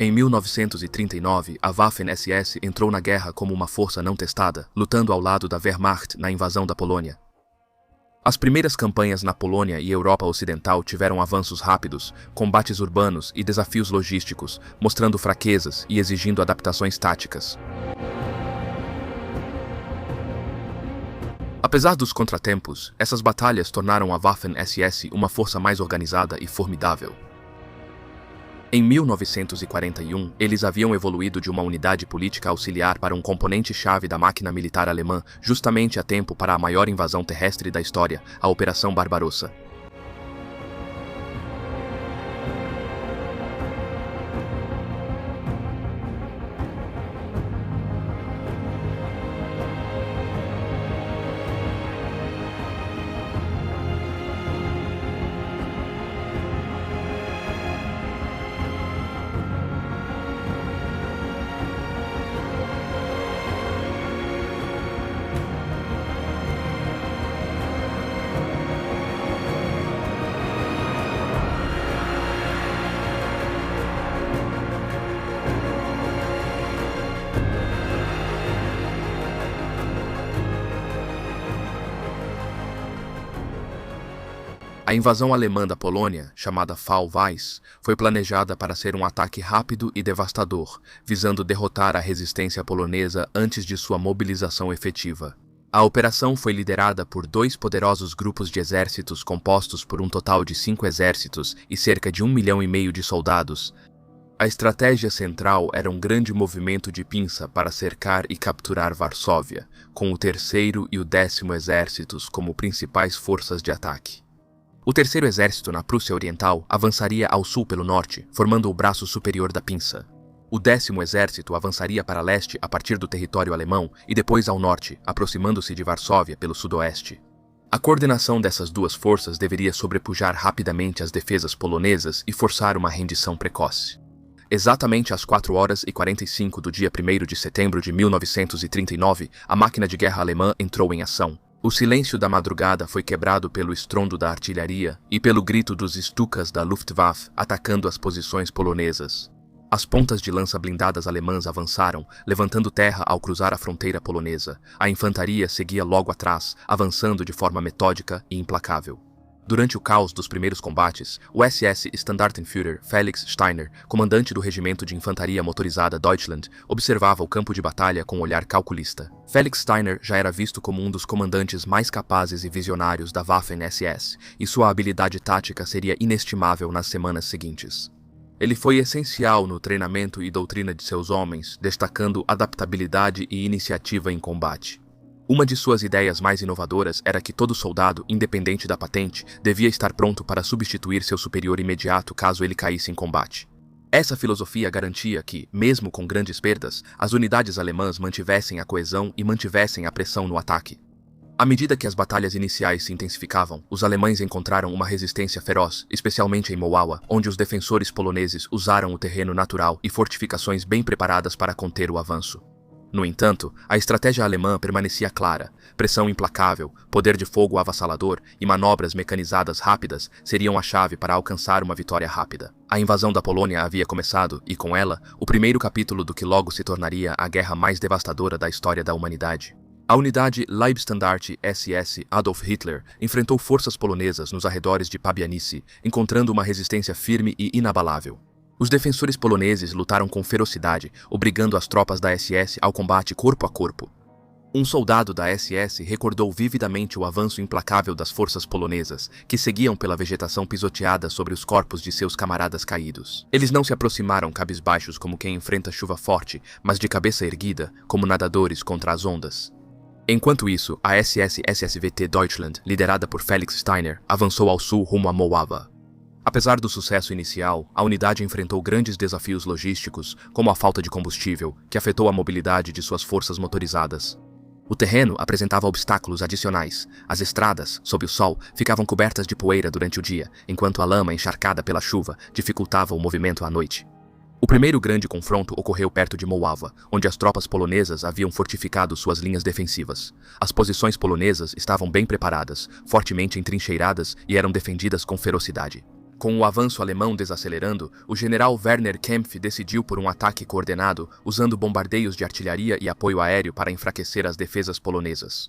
Em 1939, a Waffen-SS entrou na guerra como uma força não testada, lutando ao lado da Wehrmacht na invasão da Polônia. As primeiras campanhas na Polônia e Europa Ocidental tiveram avanços rápidos, combates urbanos e desafios logísticos, mostrando fraquezas e exigindo adaptações táticas. Apesar dos contratempos, essas batalhas tornaram a Waffen-SS uma força mais organizada e formidável. Em 1941, eles haviam evoluído de uma unidade política auxiliar para um componente-chave da máquina militar alemã, justamente a tempo para a maior invasão terrestre da história, a Operação Barbarossa. A invasão alemã da Polônia, chamada Fall Weiss, foi planejada para ser um ataque rápido e devastador, visando derrotar a resistência polonesa antes de sua mobilização efetiva. A operação foi liderada por 2 poderosos grupos de exércitos compostos por um total de 5 exércitos e cerca de 1,5 milhão de soldados. A estratégia central era um grande movimento de pinça para cercar e capturar Varsóvia, com o 3º e o 10º exércitos como principais forças de ataque. O 3º Exército na Prússia Oriental avançaria ao sul pelo norte, formando o braço superior da pinça. O 10º Exército avançaria para leste a partir do território alemão e depois ao norte, aproximando-se de Varsóvia pelo sudoeste. A coordenação dessas duas forças deveria sobrepujar rapidamente as defesas polonesas e forçar uma rendição precoce. Exatamente às 4h45 do dia 1º de setembro de 1939, a máquina de guerra alemã entrou em ação. O silêncio da madrugada foi quebrado pelo estrondo da artilharia e pelo grito dos Stukas da Luftwaffe atacando as posições polonesas. As pontas de lança blindadas alemãs avançaram, levantando terra ao cruzar a fronteira polonesa. A infantaria seguia logo atrás, avançando de forma metódica e implacável. Durante o caos dos primeiros combates, o SS Standartenführer Felix Steiner, comandante do regimento de infantaria motorizada Deutschland, observava o campo de batalha com um olhar calculista. Felix Steiner já era visto como um dos comandantes mais capazes e visionários da Waffen-SS, e sua habilidade tática seria inestimável nas semanas seguintes. Ele foi essencial no treinamento e doutrina de seus homens, destacando adaptabilidade e iniciativa em combate. Uma de suas ideias mais inovadoras era que todo soldado, independente da patente, devia estar pronto para substituir seu superior imediato caso ele caísse em combate. Essa filosofia garantia que, mesmo com grandes perdas, as unidades alemãs mantivessem a coesão e mantivessem a pressão no ataque. À medida que as batalhas iniciais se intensificavam, os alemães encontraram uma resistência feroz, especialmente em Moława, onde os defensores poloneses usaram o terreno natural e fortificações bem preparadas para conter o avanço. No entanto, a estratégia alemã permanecia clara. Pressão implacável, poder de fogo avassalador e manobras mecanizadas rápidas seriam a chave para alcançar uma vitória rápida. A invasão da Polônia havia começado e, com ela, o primeiro capítulo do que logo se tornaria a guerra mais devastadora da história da humanidade. A unidade Leibstandarte SS Adolf Hitler enfrentou forças polonesas nos arredores de Pabianice, encontrando uma resistência firme e inabalável. Os defensores poloneses lutaram com ferocidade, obrigando as tropas da SS ao combate corpo a corpo. Um soldado da SS recordou vividamente o avanço implacável das forças polonesas, que seguiam pela vegetação pisoteada sobre os corpos de seus camaradas caídos. Eles não se aproximaram cabisbaixos como quem enfrenta chuva forte, mas de cabeça erguida, como nadadores contra as ondas. Enquanto isso, a SS SSVT Deutschland, liderada por Felix Steiner, avançou ao sul rumo a Moława. Apesar do sucesso inicial, a unidade enfrentou grandes desafios logísticos, como a falta de combustível, que afetou a mobilidade de suas forças motorizadas. O terreno apresentava obstáculos adicionais. As estradas, sob o sol, ficavam cobertas de poeira durante o dia, enquanto a lama encharcada pela chuva dificultava o movimento à noite. O primeiro grande confronto ocorreu perto de Moława, onde as tropas polonesas haviam fortificado suas linhas defensivas. As posições polonesas estavam bem preparadas, fortemente entrincheiradas e eram defendidas com ferocidade. Com o avanço alemão desacelerando, o general Werner Kempf decidiu por um ataque coordenado, usando bombardeios de artilharia e apoio aéreo para enfraquecer as defesas polonesas.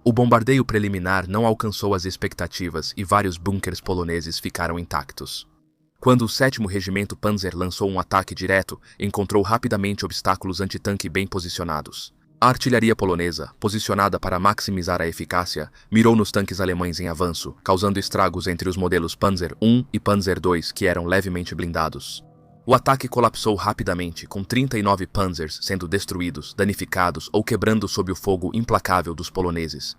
O bombardeio preliminar não alcançou as expectativas e vários bunkers poloneses ficaram intactos. Quando o 7º Regimento Panzer lançou um ataque direto, encontrou rapidamente obstáculos antitanque bem posicionados. A artilharia polonesa, posicionada para maximizar a eficácia, mirou nos tanques alemães em avanço, causando estragos entre os modelos Panzer I e Panzer II, que eram levemente blindados. O ataque colapsou rapidamente, com 39 Panzers sendo destruídos, danificados ou quebrando sob o fogo implacável dos poloneses.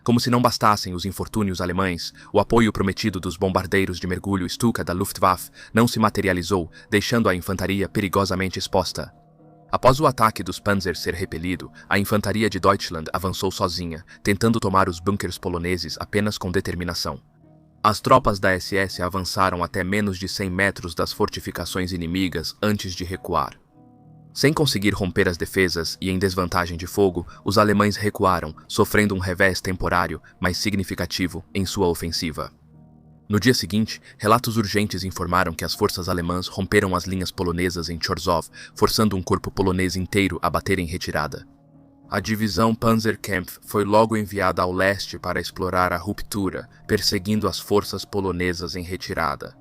Como se não bastassem os infortúnios alemães, o apoio prometido dos bombardeiros de mergulho Stuka da Luftwaffe não se materializou, deixando a infantaria perigosamente exposta. Após o ataque dos Panzers ser repelido, a infantaria de Deutschland avançou sozinha, tentando tomar os bunkers poloneses apenas com determinação. As tropas da SS avançaram até menos de 100 metros das fortificações inimigas antes de recuar. Sem conseguir romper as defesas e em desvantagem de fogo, os alemães recuaram, sofrendo um revés temporário, mas significativo, em sua ofensiva. No dia seguinte, relatos urgentes informaram que as forças alemãs romperam as linhas polonesas em Chorzów, forçando um corpo polonês inteiro a bater em retirada. A divisão Panzerkampf foi logo enviada ao leste para explorar a ruptura, perseguindo as forças polonesas em retirada.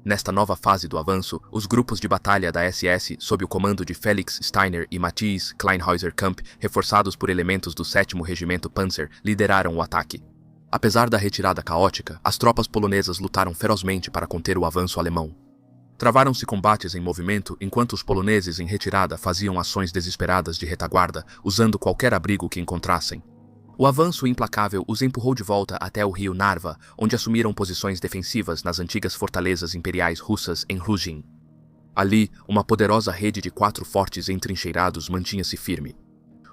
Nesta nova fase do avanço, os grupos de batalha da SS, sob o comando de Felix Steiner e Matthias Kleinhäuser-Kamp, reforçados por elementos do 7º Regimento Panzer, lideraram o ataque. Apesar da retirada caótica, as tropas polonesas lutaram ferozmente para conter o avanço alemão. Travaram-se combates em movimento enquanto os poloneses em retirada faziam ações desesperadas de retaguarda, usando qualquer abrigo que encontrassem. O avanço implacável os empurrou de volta até o rio Narva, onde assumiram posições defensivas nas antigas fortalezas imperiais russas em Ruzhin. Ali, uma poderosa rede de 4 fortes entrincheirados mantinha-se firme.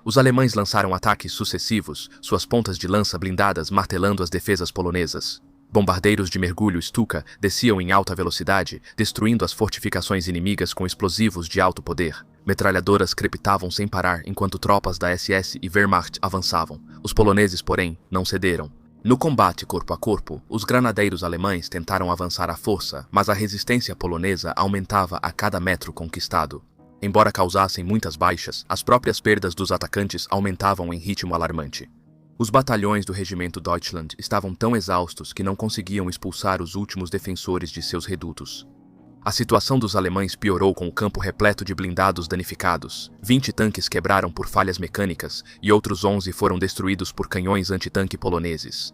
Os alemães lançaram ataques sucessivos, suas pontas de lança blindadas martelando as defesas polonesas. Bombardeiros de mergulho Stuka desciam em alta velocidade, destruindo as fortificações inimigas com explosivos de alto poder. Metralhadoras crepitavam sem parar enquanto tropas da SS e Wehrmacht avançavam. Os poloneses, porém, não cederam. No combate corpo a corpo, os granadeiros alemães tentaram avançar à força, mas a resistência polonesa aumentava a cada metro conquistado. Embora causassem muitas baixas, as próprias perdas dos atacantes aumentavam em ritmo alarmante. Os batalhões do Regimento Deutschland estavam tão exaustos que não conseguiam expulsar os últimos defensores de seus redutos. A situação dos alemães piorou com o campo repleto de blindados danificados. 20 tanques quebraram por falhas mecânicas e outros 11 foram destruídos por canhões antitanque poloneses.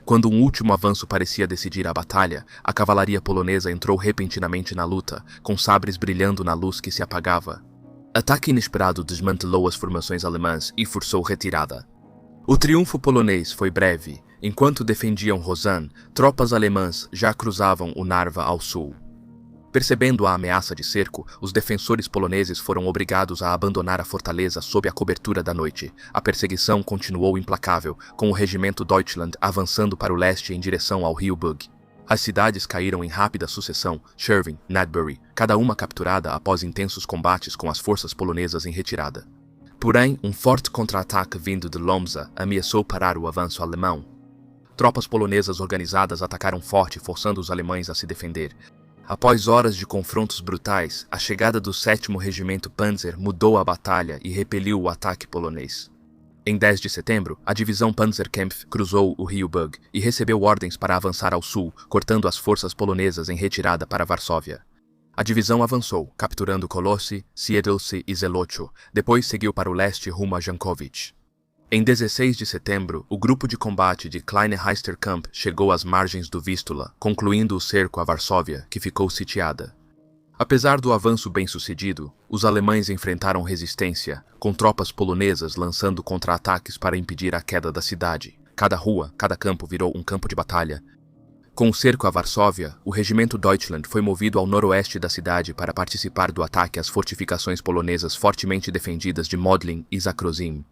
Quando um último avanço parecia decidir a batalha, a cavalaria polonesa entrou repentinamente na luta, com sabres brilhando na luz que se apagava. Ataque inesperado desmantelou as formações alemãs e forçou retirada. O triunfo polonês foi breve. Enquanto defendiam Rosan, tropas alemãs já cruzavam o Narva ao sul. Percebendo a ameaça de cerco, os defensores poloneses foram obrigados a abandonar a fortaleza sob a cobertura da noite. A perseguição continuou implacável, com o regimento Deutschland avançando para o leste em direção ao rio Bug. As cidades caíram em rápida sucessão, Shervin, Nadbury, cada uma capturada após intensos combates com as forças polonesas em retirada. Porém, um forte contra-ataque vindo de Lomza ameaçou parar o avanço alemão. Tropas polonesas organizadas atacaram forte, forçando os alemães a se defender. Após horas de confrontos brutais, a chegada do 7º Regimento Panzer mudou a batalha e repeliu o ataque polonês. Em 10 de setembro, a divisão Panzerkampf cruzou o rio Bug e recebeu ordens para avançar ao sul, cortando as forças polonesas em retirada para Varsóvia. A divisão avançou, capturando Kolossi, Siedlce e Zelocho, depois seguiu para o leste rumo a Jankowic. Em 16 de setembro, o grupo de combate de Kleine-Heisterkamp chegou às margens do Vístula, concluindo o cerco a Varsóvia, que ficou sitiada. Apesar do avanço bem-sucedido, os alemães enfrentaram resistência, com tropas polonesas lançando contra-ataques para impedir a queda da cidade. Cada rua, cada campo virou um campo de batalha. Com o cerco a Varsóvia, o regimento Deutschland foi movido ao noroeste da cidade para participar do ataque às fortificações polonesas fortemente defendidas de Modlin e Zakrozim.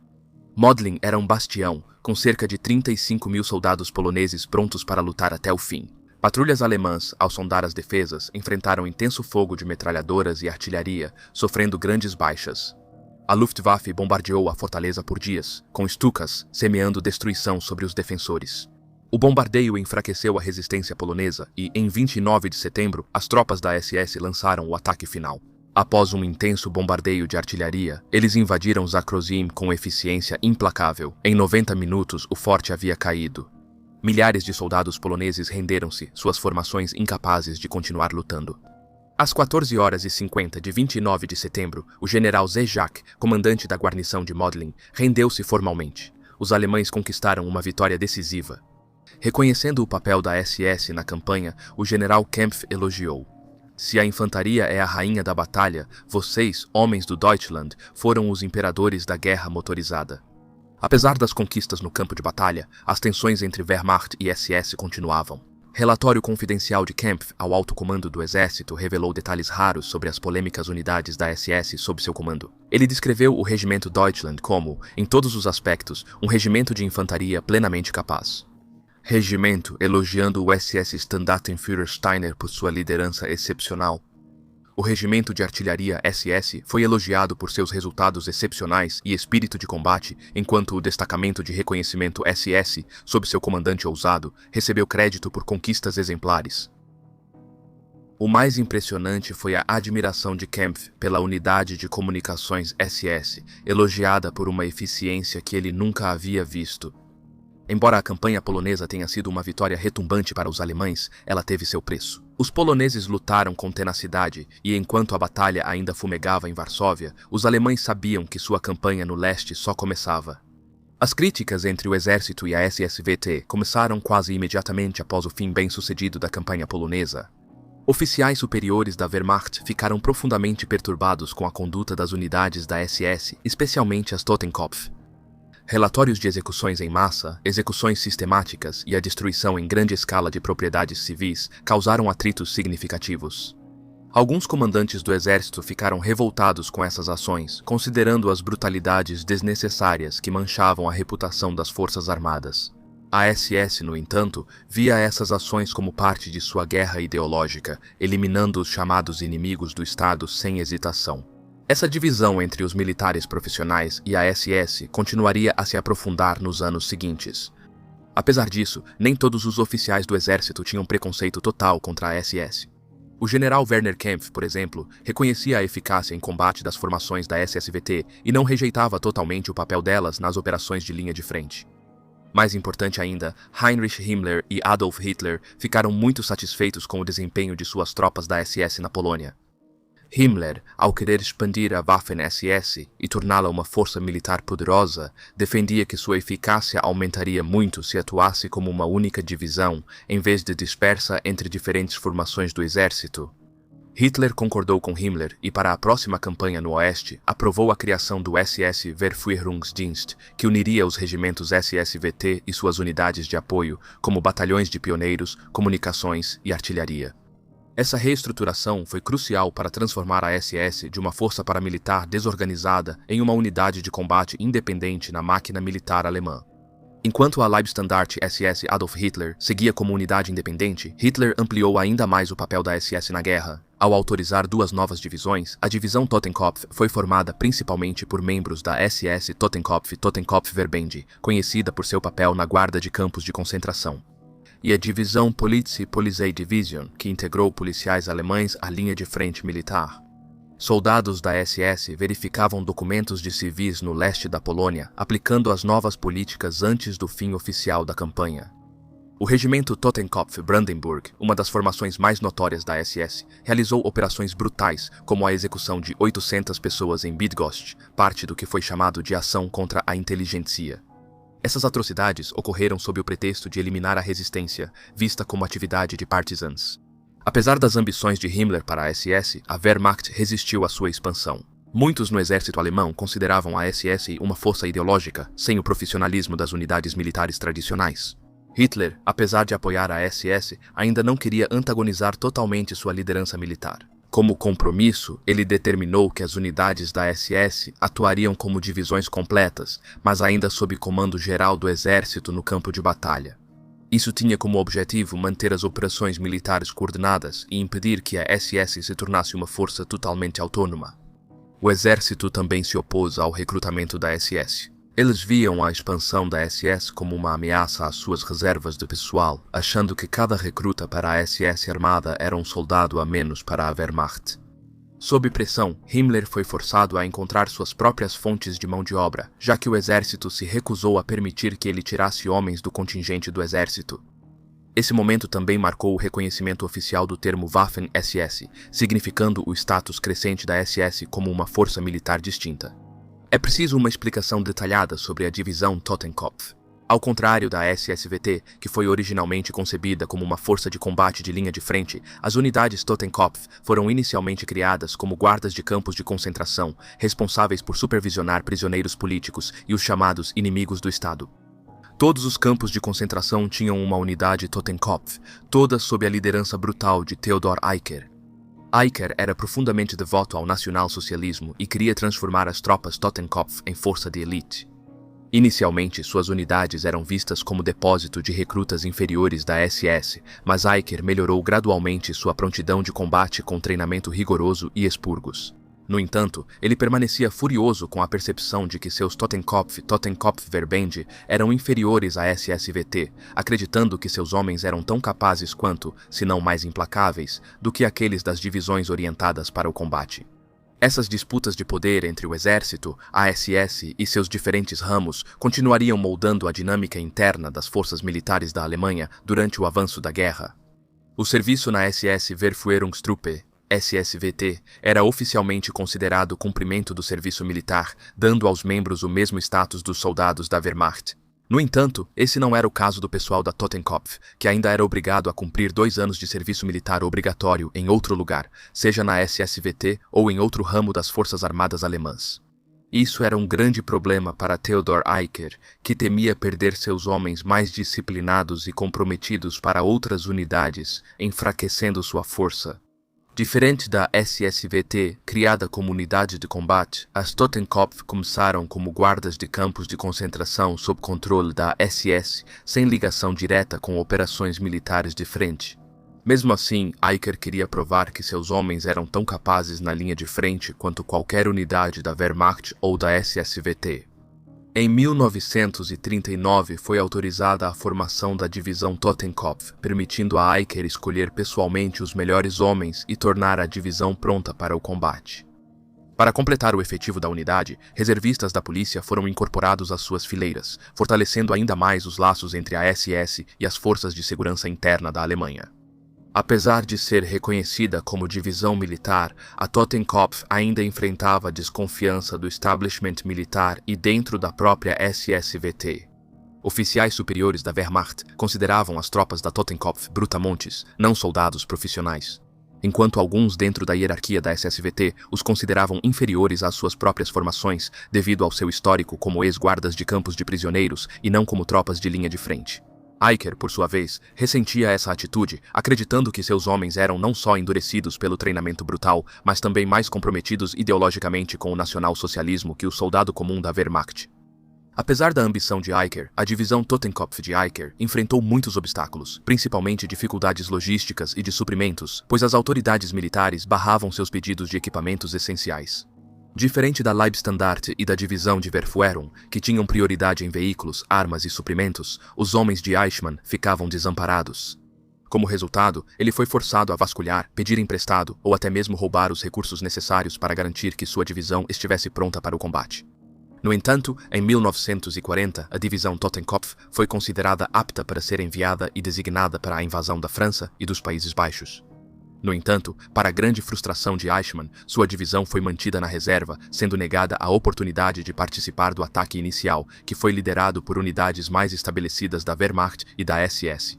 Modlin era um bastião, com cerca de 35 mil soldados poloneses prontos para lutar até o fim. Patrulhas alemãs, ao sondar as defesas, enfrentaram intenso fogo de metralhadoras e artilharia, sofrendo grandes baixas. A Luftwaffe bombardeou a fortaleza por dias, com Stukas semeando destruição sobre os defensores. O bombardeio enfraqueceu a resistência polonesa e, em 29 de setembro, as tropas da SS lançaram o ataque final. Após um intenso bombardeio de artilharia, eles invadiram Zakrozim com eficiência implacável. Em 90 minutos, o forte havia caído. Milhares de soldados poloneses renderam-se, suas formações incapazes de continuar lutando. Às 14h50 de 29 de setembro, o general Zerzak, comandante da guarnição de Modlin, rendeu-se formalmente. Os alemães conquistaram uma vitória decisiva. Reconhecendo o papel da SS na campanha, o general Kempf elogiou: "Se a infantaria é a rainha da batalha, vocês, homens do Deutschland, foram os imperadores da guerra motorizada." Apesar das conquistas no campo de batalha, as tensões entre Wehrmacht e SS continuavam. Relatório confidencial de Kempf ao alto comando do exército revelou detalhes raros sobre as polêmicas unidades da SS sob seu comando. Ele descreveu o regimento Deutschland como, em todos os aspectos, um regimento de infantaria plenamente capaz. Regimento elogiando o SS Standartenführer Steiner por sua liderança excepcional. O regimento de artilharia SS foi elogiado por seus resultados excepcionais e espírito de combate, enquanto o destacamento de reconhecimento SS, sob seu comandante ousado, recebeu crédito por conquistas exemplares. O mais impressionante foi a admiração de Kempf pela unidade de comunicações SS, elogiada por uma eficiência que ele nunca havia visto. Embora a campanha polonesa tenha sido uma vitória retumbante para os alemães, ela teve seu preço. Os poloneses lutaram com tenacidade e, enquanto a batalha ainda fumegava em Varsóvia, os alemães sabiam que sua campanha no leste só começava. As críticas entre o exército e a SSVT começaram quase imediatamente após o fim bem-sucedido da campanha polonesa. Oficiais superiores da Wehrmacht ficaram profundamente perturbados com a conduta das unidades da SS, especialmente as Totenkopf. Relatórios de execuções em massa, execuções sistemáticas e a destruição em grande escala de propriedades civis causaram atritos significativos. Alguns comandantes do exército ficaram revoltados com essas ações, considerando as brutalidades desnecessárias que manchavam a reputação das forças armadas. A SS, no entanto, via essas ações como parte de sua guerra ideológica, eliminando os chamados inimigos do Estado sem hesitação. Essa divisão entre os militares profissionais e a SS continuaria a se aprofundar nos anos seguintes. Apesar disso, nem todos os oficiais do exército tinham preconceito total contra a SS. O general Werner Kempf, por exemplo, reconhecia a eficácia em combate das formações da SSVT e não rejeitava totalmente o papel delas nas operações de linha de frente. Mais importante ainda, Heinrich Himmler e Adolf Hitler ficaram muito satisfeitos com o desempenho de suas tropas da SS na Polônia. Himmler, ao querer expandir a Waffen-SS e torná-la uma força militar poderosa, defendia que sua eficácia aumentaria muito se atuasse como uma única divisão, em vez de dispersa entre diferentes formações do exército. Hitler concordou com Himmler e, para a próxima campanha no Oeste, aprovou a criação do SS Wehrführungsdienst, que uniria os regimentos SSVT e suas unidades de apoio, como batalhões de pioneiros, comunicações e artilharia. Essa reestruturação foi crucial para transformar a SS de uma força paramilitar desorganizada em uma unidade de combate independente na máquina militar alemã. Enquanto a Leibstandarte SS Adolf Hitler seguia como unidade independente, Hitler ampliou ainda mais o papel da SS na guerra. Ao autorizar duas novas divisões, a divisão Totenkopf foi formada principalmente por membros da SS Totenkopf-Verbände, conhecida por seu papel na guarda de campos de concentração, e a divisão Polizeidivisión, que integrou policiais alemães à linha de frente militar. Soldados da SS verificavam documentos de civis no leste da Polônia, aplicando as novas políticas antes do fim oficial da campanha. O regimento Totenkopf Brandenburg, uma das formações mais notórias da SS, realizou operações brutais, como a execução de 800 pessoas em Bydgoszcz, parte do que foi chamado de ação contra a inteligentsia. Essas atrocidades ocorreram sob o pretexto de eliminar a resistência, vista como atividade de partisans. Apesar das ambições de Himmler para a SS, a Wehrmacht resistiu à sua expansão. Muitos no exército alemão consideravam a SS uma força ideológica, sem o profissionalismo das unidades militares tradicionais. Hitler, apesar de apoiar a SS, ainda não queria antagonizar totalmente sua liderança militar. Como compromisso, ele determinou que as unidades da SS atuariam como divisões completas, mas ainda sob comando geral do exército no campo de batalha. Isso tinha como objetivo manter as operações militares coordenadas e impedir que a SS se tornasse uma força totalmente autônoma. O exército também se opôs ao recrutamento da SS. Eles viam a expansão da SS como uma ameaça às suas reservas de pessoal, achando que cada recruta para a SS armada era um soldado a menos para a Wehrmacht. Sob pressão, Himmler foi forçado a encontrar suas próprias fontes de mão de obra, já que o exército se recusou a permitir que ele tirasse homens do contingente do exército. Esse momento também marcou o reconhecimento oficial do termo Waffen-SS, significando o status crescente da SS como uma força militar distinta. É preciso uma explicação detalhada sobre a divisão Totenkopf. Ao contrário da SSVT, que foi originalmente concebida como uma força de combate de linha de frente, as unidades Totenkopf foram inicialmente criadas como guardas de campos de concentração, responsáveis por supervisionar prisioneiros políticos e os chamados inimigos do Estado. Todos os campos de concentração tinham uma unidade Totenkopf, todas sob a liderança brutal de Theodor Eicher. Eicher era profundamente devoto ao nacional-socialismo e queria transformar as tropas Totenkopf em força de elite. Inicialmente, suas unidades eram vistas como depósito de recrutas inferiores da SS, mas Eicher melhorou gradualmente sua prontidão de combate com treinamento rigoroso e expurgos. No entanto, ele permanecia furioso com a percepção de que seus Totenkopfverbände eram inferiores à SSVT, acreditando que seus homens eram tão capazes quanto, se não mais implacáveis, do que aqueles das divisões orientadas para o combate. Essas disputas de poder entre o exército, a SS e seus diferentes ramos continuariam moldando a dinâmica interna das forças militares da Alemanha durante o avanço da guerra. O serviço na SS Wehrführungstruppe, SSVT, era oficialmente considerado cumprimento do serviço militar, dando aos membros o mesmo status dos soldados da Wehrmacht. No entanto, esse não era o caso do pessoal da Totenkopf, que ainda era obrigado a cumprir 2 anos de serviço militar obrigatório em outro lugar, seja na SSVT ou em outro ramo das Forças Armadas Alemãs. Isso era um grande problema para Theodor Eicher, que temia perder seus homens mais disciplinados e comprometidos para outras unidades, enfraquecendo sua força. Diferente da SSVT, criada como unidade de combate, as Totenkopf começaram como guardas de campos de concentração sob controle da SS, sem ligação direta com operações militares de frente. Mesmo assim, Eicher queria provar que seus homens eram tão capazes na linha de frente quanto qualquer unidade da Wehrmacht ou da SSVT. Em 1939 foi autorizada a formação da divisão Totenkopf, permitindo a Eicher escolher pessoalmente os melhores homens e tornar a divisão pronta para o combate. Para completar o efetivo da unidade, reservistas da polícia foram incorporados às suas fileiras, fortalecendo ainda mais os laços entre a SS e as forças de segurança interna da Alemanha. Apesar de ser reconhecida como divisão militar, a Totenkopf ainda enfrentava desconfiança do establishment militar e dentro da própria SSVT. Oficiais superiores da Wehrmacht consideravam as tropas da Totenkopf brutamontes, não soldados profissionais, enquanto alguns dentro da hierarquia da SSVT os consideravam inferiores às suas próprias formações devido ao seu histórico como ex-guardas de campos de prisioneiros e não como tropas de linha de frente. Eicher, por sua vez, ressentia essa atitude, acreditando que seus homens eram não só endurecidos pelo treinamento brutal, mas também mais comprometidos ideologicamente com o nacional-socialismo que o soldado comum da Wehrmacht. Apesar da ambição de Eicher, a divisão Totenkopf de Eicher enfrentou muitos obstáculos, principalmente dificuldades logísticas e de suprimentos, pois as autoridades militares barravam seus pedidos de equipamentos essenciais. Diferente da Leibstandarte e da divisão de Wehrführung, que tinham prioridade em veículos, armas e suprimentos, os homens de Eichmann ficavam desamparados. Como resultado, ele foi forçado a vasculhar, pedir emprestado ou até mesmo roubar os recursos necessários para garantir que sua divisão estivesse pronta para o combate. No entanto, em 1940, a divisão Totenkopf foi considerada apta para ser enviada e designada para a invasão da França e dos Países Baixos. No entanto, para a grande frustração de Eichmann, sua divisão foi mantida na reserva, sendo negada a oportunidade de participar do ataque inicial, que foi liderado por unidades mais estabelecidas da Wehrmacht e da SS.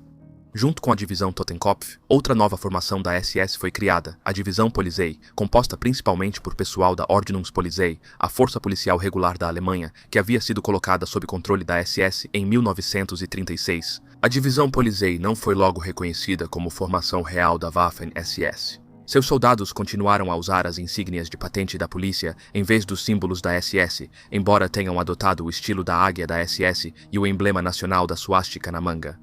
Junto com a divisão Totenkopf, outra nova formação da SS foi criada, a divisão Polizei, composta principalmente por pessoal da Ordnungspolizei, a força policial regular da Alemanha, que havia sido colocada sob controle da SS em 1936. A divisão Polizei não foi logo reconhecida como formação real da Waffen-SS. Seus soldados continuaram a usar as insígnias de patente da polícia em vez dos símbolos da SS, embora tenham adotado o estilo da águia da SS e o emblema nacional da suástica na manga.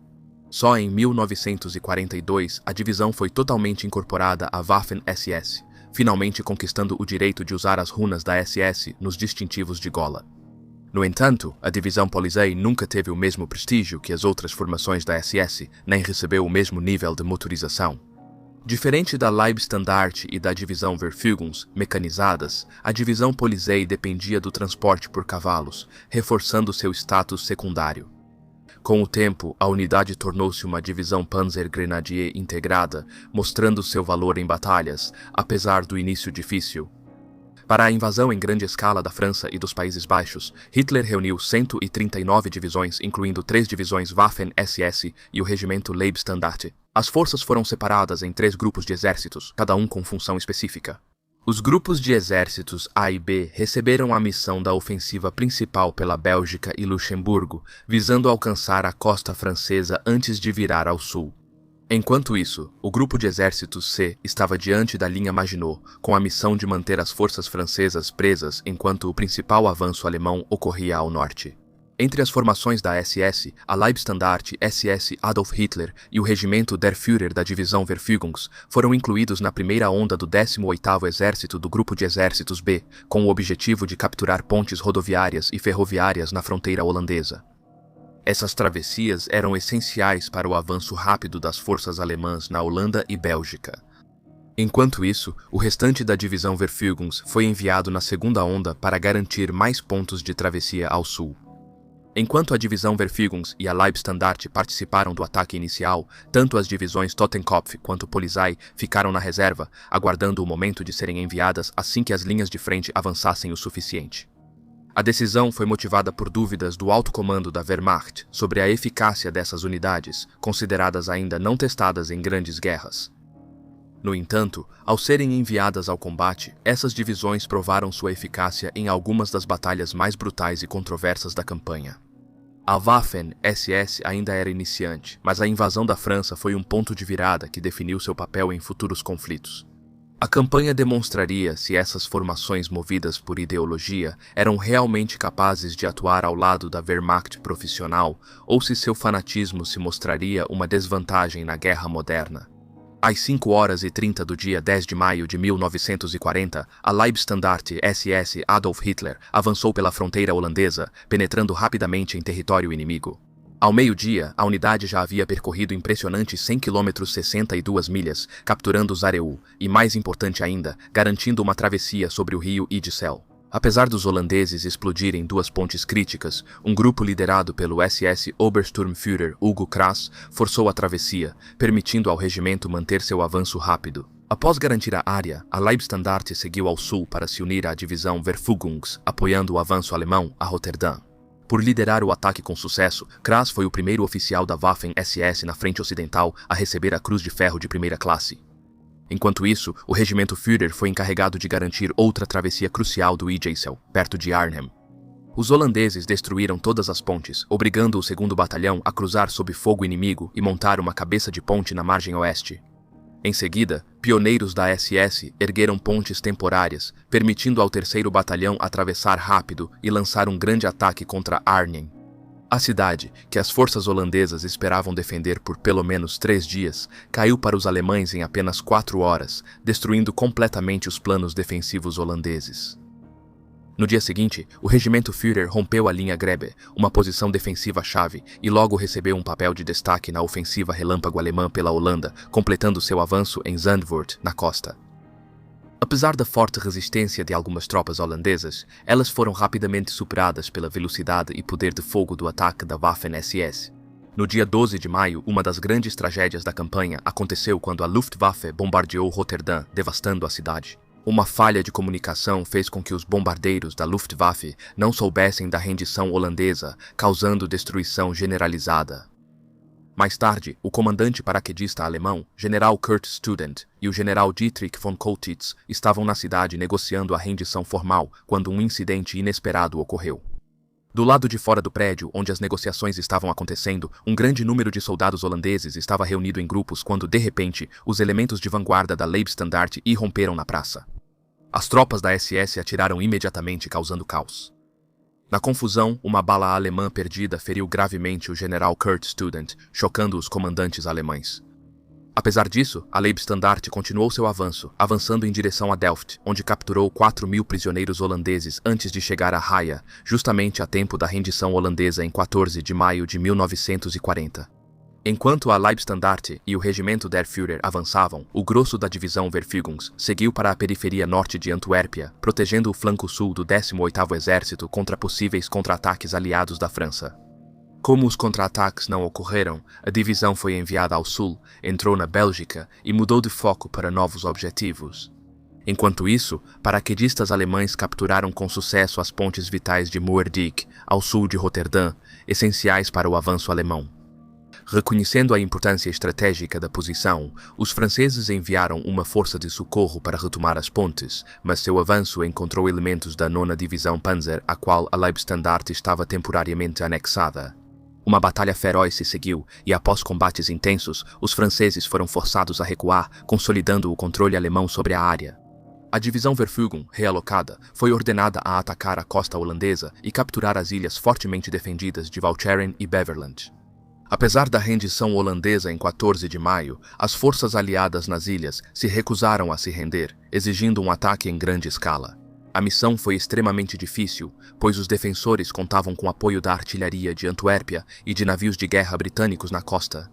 Só em 1942 a divisão foi totalmente incorporada à Waffen-SS, finalmente conquistando o direito de usar as runas da SS nos distintivos de gola. No entanto, a divisão Polizei nunca teve o mesmo prestígio que as outras formações da SS, nem recebeu o mesmo nível de motorização. Diferente da Leibstandarte e da divisão Verfügungs, mecanizadas, a divisão Polizei dependia do transporte por cavalos, reforçando seu status secundário. Com o tempo, a unidade tornou-se uma divisão Panzergrenadier integrada, mostrando seu valor em batalhas, apesar do início difícil. Para a invasão em grande escala da França e dos Países Baixos, Hitler reuniu 139 divisões, incluindo 3 divisões Waffen-SS e o regimento Leibstandarte. As forças foram separadas em 3 grupos de exércitos, cada um com função específica. Os grupos de exércitos A e B receberam a missão da ofensiva principal pela Bélgica e Luxemburgo, visando alcançar a costa francesa antes de virar ao sul. Enquanto isso, o grupo de exércitos C estava diante da linha Maginot, com a missão de manter as forças francesas presas enquanto o principal avanço alemão ocorria ao norte. Entre as formações da SS, a Leibstandarte SS Adolf Hitler e o regimento Der Führer da divisão Verfügungs foram incluídos na primeira onda do 18º Exército do Grupo de Exércitos B, com o objetivo de capturar pontes rodoviárias e ferroviárias na fronteira holandesa. Essas travessias eram essenciais para o avanço rápido das forças alemãs na Holanda e Bélgica. Enquanto isso, o restante da divisão Verfügungs foi enviado na segunda onda para garantir mais pontos de travessia ao sul. Enquanto a divisão Verfügungs e a Leibstandarte participaram do ataque inicial, tanto as divisões Totenkopf quanto Polizei ficaram na reserva, aguardando o momento de serem enviadas assim que as linhas de frente avançassem o suficiente. A decisão foi motivada por dúvidas do alto comando da Wehrmacht sobre a eficácia dessas unidades, consideradas ainda não testadas em grandes guerras. No entanto, ao serem enviadas ao combate, essas divisões provaram sua eficácia em algumas das batalhas mais brutais e controversas da campanha. A Waffen-SS ainda era iniciante, mas a invasão da França foi um ponto de virada que definiu seu papel em futuros conflitos. A campanha demonstraria se essas formações movidas por ideologia eram realmente capazes de atuar ao lado da Wehrmacht profissional ou se seu fanatismo se mostraria uma desvantagem na guerra moderna. Às 5h30 do dia 10 de maio de 1940, a Leibstandarte SS Adolf Hitler avançou pela fronteira holandesa, penetrando rapidamente em território inimigo. Ao meio-dia, a unidade já havia percorrido impressionantes 100 km 62 milhas, capturando Zareu e, mais importante ainda, garantindo uma travessia sobre o rio Idissel. Apesar dos holandeses explodirem 2 pontes críticas, um grupo liderado pelo SS Obersturmführer Hugo Krass forçou a travessia, permitindo ao regimento manter seu avanço rápido. Após garantir a área, a Leibstandarte seguiu ao sul para se unir à divisão Verfügungs, apoiando o avanço alemão a Roterdã. Por liderar o ataque com sucesso, Krass foi o primeiro oficial da Waffen-SS na frente ocidental a receber a Cruz de Ferro de primeira classe. Enquanto isso, o regimento Führer foi encarregado de garantir outra travessia crucial do Idissel, perto de Arnhem. Os holandeses destruíram todas as pontes, obrigando o 2º Batalhão a cruzar sob fogo inimigo e montar uma cabeça de ponte na margem oeste. Em seguida, pioneiros da SS ergueram pontes temporárias, permitindo ao 3º Batalhão atravessar rápido e lançar um grande ataque contra Arnhem. A cidade, que as forças holandesas esperavam defender por pelo menos 3 dias, caiu para os alemães em apenas 4 horas, destruindo completamente os planos defensivos holandeses. No dia seguinte, o regimento Führer rompeu a linha Gräbe, uma posição defensiva-chave, e logo recebeu um papel de destaque na ofensiva relâmpago alemã pela Holanda, completando seu avanço em Zandvoort, na costa. Apesar da forte resistência de algumas tropas holandesas, elas foram rapidamente superadas pela velocidade e poder de fogo do ataque da Waffen-SS. No dia 12 de maio, uma das grandes tragédias da campanha aconteceu quando a Luftwaffe bombardeou Roterdã, devastando a cidade. Uma falha de comunicação fez com que os bombardeiros da Luftwaffe não soubessem da rendição holandesa, causando destruição generalizada. Mais tarde, o comandante paraquedista alemão, General Kurt Student, e o general Dietrich von Colditz estavam na cidade negociando a rendição formal quando um incidente inesperado ocorreu. Do lado de fora do prédio, onde as negociações estavam acontecendo, um grande número de soldados holandeses estava reunido em grupos quando, de repente, os elementos de vanguarda da Leibstandarte irromperam na praça. As tropas da SS atiraram imediatamente, causando caos. Na confusão, uma bala alemã perdida feriu gravemente o general Kurt Student, chocando os comandantes alemães. Apesar disso, a Leibstandarte continuou seu avanço, avançando em direção a Delft, onde capturou 4.000 prisioneiros holandeses antes de chegar a Haia, justamente a tempo da rendição holandesa em 14 de maio de 1940. Enquanto a Leibstandarte e o regimento der Führer avançavam, o grosso da divisão Verfügungs seguiu para a periferia norte de Antuérpia, protegendo o flanco sul do 18º Exército contra possíveis contra-ataques aliados da França. Como os contra-ataques não ocorreram, a divisão foi enviada ao sul, entrou na Bélgica e mudou de foco para novos objetivos. Enquanto isso, paraquedistas alemães capturaram com sucesso as pontes vitais de Moerdijk, ao sul de Roterdã, essenciais para o avanço alemão. Reconhecendo a importância estratégica da posição, os franceses enviaram uma força de socorro para retomar as pontes, mas seu avanço encontrou elementos da 9ª Divisão Panzer, à qual a Leibstandarte estava temporariamente anexada. Uma batalha feroz se seguiu e, após combates intensos, os franceses foram forçados a recuar, consolidando o controle alemão sobre a área. A divisão Verfügung, realocada, foi ordenada a atacar a costa holandesa e capturar as ilhas fortemente defendidas de Walcheren e Beverland. Apesar da rendição holandesa em 14 de maio, as forças aliadas nas ilhas se recusaram a se render, exigindo um ataque em grande escala. A missão foi extremamente difícil, pois os defensores contavam com apoio da artilharia de Antuérpia e de navios de guerra britânicos na costa.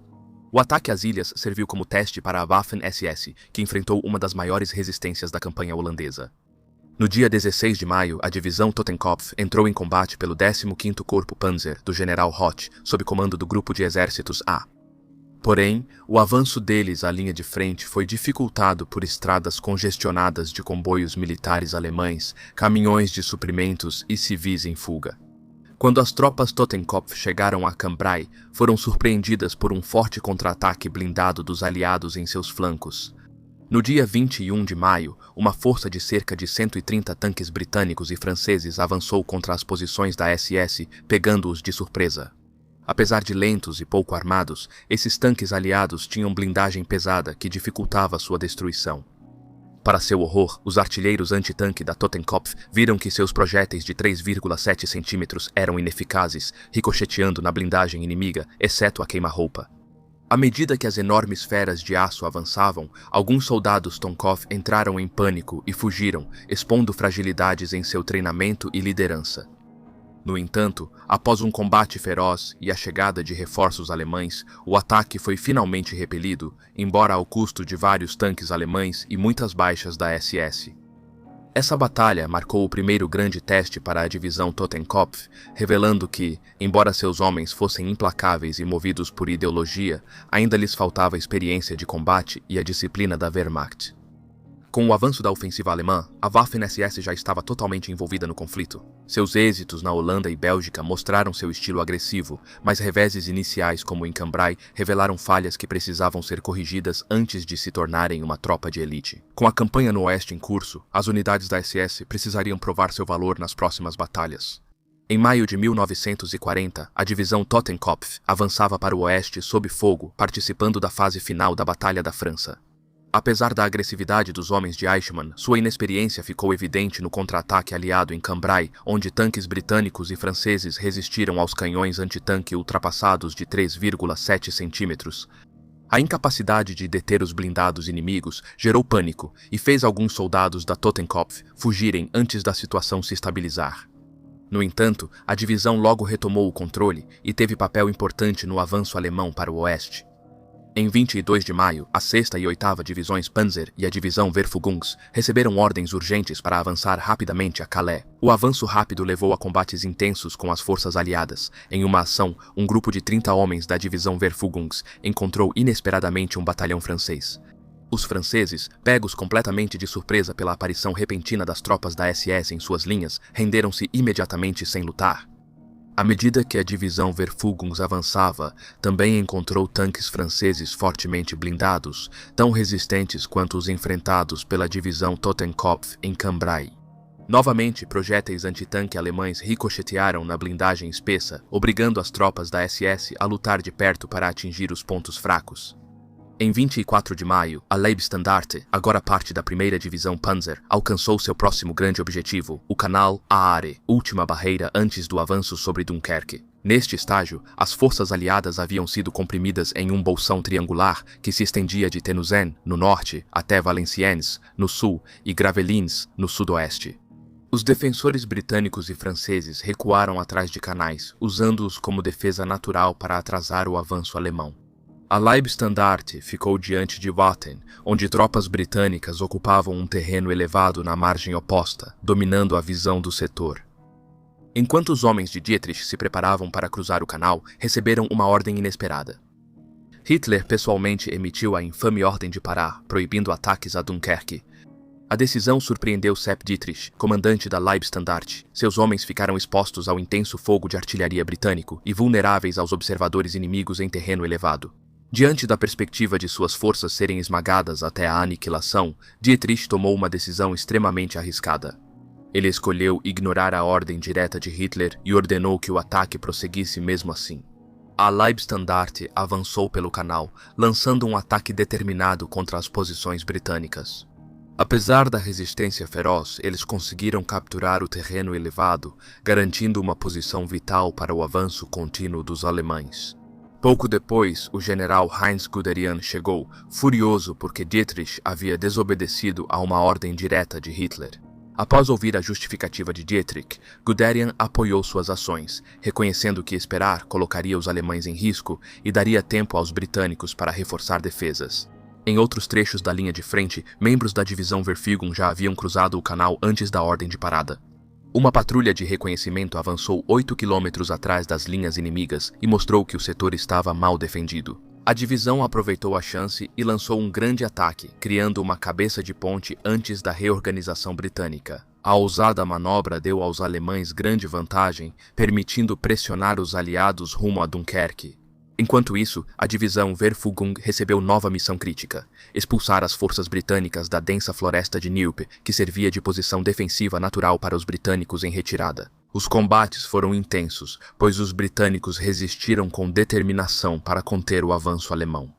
O ataque às ilhas serviu como teste para a Waffen-SS, que enfrentou uma das maiores resistências da campanha holandesa. No dia 16 de maio, a divisão Totenkopf entrou em combate pelo 15º Corpo Panzer do general Hoth, sob comando do Grupo de Exércitos A. Porém, o avanço deles à linha de frente foi dificultado por estradas congestionadas de comboios militares alemães, caminhões de suprimentos e civis em fuga. Quando as tropas Totenkopf chegaram a Cambrai, foram surpreendidas por um forte contra-ataque blindado dos aliados em seus flancos. No dia 21 de maio, uma força de cerca de 130 tanques britânicos e franceses avançou contra as posições da SS, pegando-os de surpresa. Apesar de lentos e pouco armados, esses tanques aliados tinham blindagem pesada que dificultava sua destruição. Para seu horror, os artilheiros antitanque da Totenkopf viram que seus projéteis de 3,7 centímetros eram ineficazes, ricocheteando na blindagem inimiga, exceto a queima-roupa. À medida que as enormes feras de aço avançavam, alguns soldados Tonkopf entraram em pânico e fugiram, expondo fragilidades em seu treinamento e liderança. No entanto, após um combate feroz e a chegada de reforços alemães, o ataque foi finalmente repelido, embora ao custo de vários tanques alemães e muitas baixas da SS. Essa batalha marcou o primeiro grande teste para a divisão Totenkopf, revelando que, embora seus homens fossem implacáveis e movidos por ideologia, ainda lhes faltava experiência de combate e a disciplina da Wehrmacht. Com o avanço da ofensiva alemã, a Waffen-SS já estava totalmente envolvida no conflito. Seus êxitos na Holanda e Bélgica mostraram seu estilo agressivo, mas reveses iniciais como em Cambrai revelaram falhas que precisavam ser corrigidas antes de se tornarem uma tropa de elite. Com a campanha no Oeste em curso, as unidades da SS precisariam provar seu valor nas próximas batalhas. Em maio de 1940, a divisão Totenkopf avançava para o Oeste sob fogo, participando da fase final da Batalha da França. Apesar da agressividade dos homens de Eichmann, sua inexperiência ficou evidente no contra-ataque aliado em Cambrai, onde tanques britânicos e franceses resistiram aos canhões antitanque ultrapassados de 3,7 centímetros. A incapacidade de deter os blindados inimigos gerou pânico e fez alguns soldados da Totenkopf fugirem antes da situação se estabilizar. No entanto, a divisão logo retomou o controle e teve papel importante no avanço alemão para o oeste. Em 22 de maio, a 6ª e 8ª Divisões Panzer e a Divisão Verfügungs receberam ordens urgentes para avançar rapidamente a Calais. O avanço rápido levou a combates intensos com as forças aliadas. Em uma ação, um grupo de 30 homens da Divisão Verfügungs encontrou inesperadamente um batalhão francês. Os franceses, pegos completamente de surpresa pela aparição repentina das tropas da SS em suas linhas, renderam-se imediatamente sem lutar. À medida que a divisão Verfügungs avançava, também encontrou tanques franceses fortemente blindados, tão resistentes quanto os enfrentados pela divisão Totenkopf em Cambrai. Novamente, projéteis antitanque alemães ricochetearam na blindagem espessa, obrigando as tropas da SS a lutar de perto para atingir os pontos fracos. Em 24 de maio, a Leibstandarte, agora parte da 1ª Divisão Panzer, alcançou seu próximo grande objetivo, o canal Aare, última barreira antes do avanço sobre Dunkerque. Neste estágio, as forças aliadas haviam sido comprimidas em um bolsão triangular que se estendia de Tenouzen, no norte, até Valenciennes, no sul, e Gravelines, no sudoeste. Os defensores britânicos e franceses recuaram atrás de canais, usando-os como defesa natural para atrasar o avanço alemão. A Leibstandarte ficou diante de Watten, onde tropas britânicas ocupavam um terreno elevado na margem oposta, dominando a visão do setor. Enquanto os homens de Dietrich se preparavam para cruzar o canal, receberam uma ordem inesperada. Hitler pessoalmente emitiu a infame ordem de parar, proibindo ataques a Dunkerque. A decisão surpreendeu Sepp Dietrich, comandante da Leibstandarte. Seus homens ficaram expostos ao intenso fogo de artilharia britânico e vulneráveis aos observadores inimigos em terreno elevado. Diante da perspectiva de suas forças serem esmagadas até a aniquilação, Dietrich tomou uma decisão extremamente arriscada. Ele escolheu ignorar a ordem direta de Hitler e ordenou que o ataque prosseguisse mesmo assim. A Leibstandarte avançou pelo canal, lançando um ataque determinado contra as posições britânicas. Apesar da resistência feroz, eles conseguiram capturar o terreno elevado, garantindo uma posição vital para o avanço contínuo dos alemães. Pouco depois, o general Heinz Guderian chegou, furioso porque Dietrich havia desobedecido a uma ordem direta de Hitler. Após ouvir a justificativa de Dietrich, Guderian apoiou suas ações, reconhecendo que esperar colocaria os alemães em risco e daria tempo aos britânicos para reforçar defesas. Em outros trechos da linha de frente, membros da divisão Verfügung já haviam cruzado o canal antes da ordem de parada. Uma patrulha de reconhecimento avançou 8 quilômetros atrás das linhas inimigas e mostrou que o setor estava mal defendido. A divisão aproveitou a chance e lançou um grande ataque, criando uma cabeça de ponte antes da reorganização britânica. A ousada manobra deu aos alemães grande vantagem, permitindo pressionar os aliados rumo a Dunkerque. Enquanto isso, a divisão Verfügung recebeu nova missão crítica: expulsar as forças britânicas da densa floresta de Nieup, que servia de posição defensiva natural para os britânicos em retirada. Os combates foram intensos, pois os britânicos resistiram com determinação para conter o avanço alemão.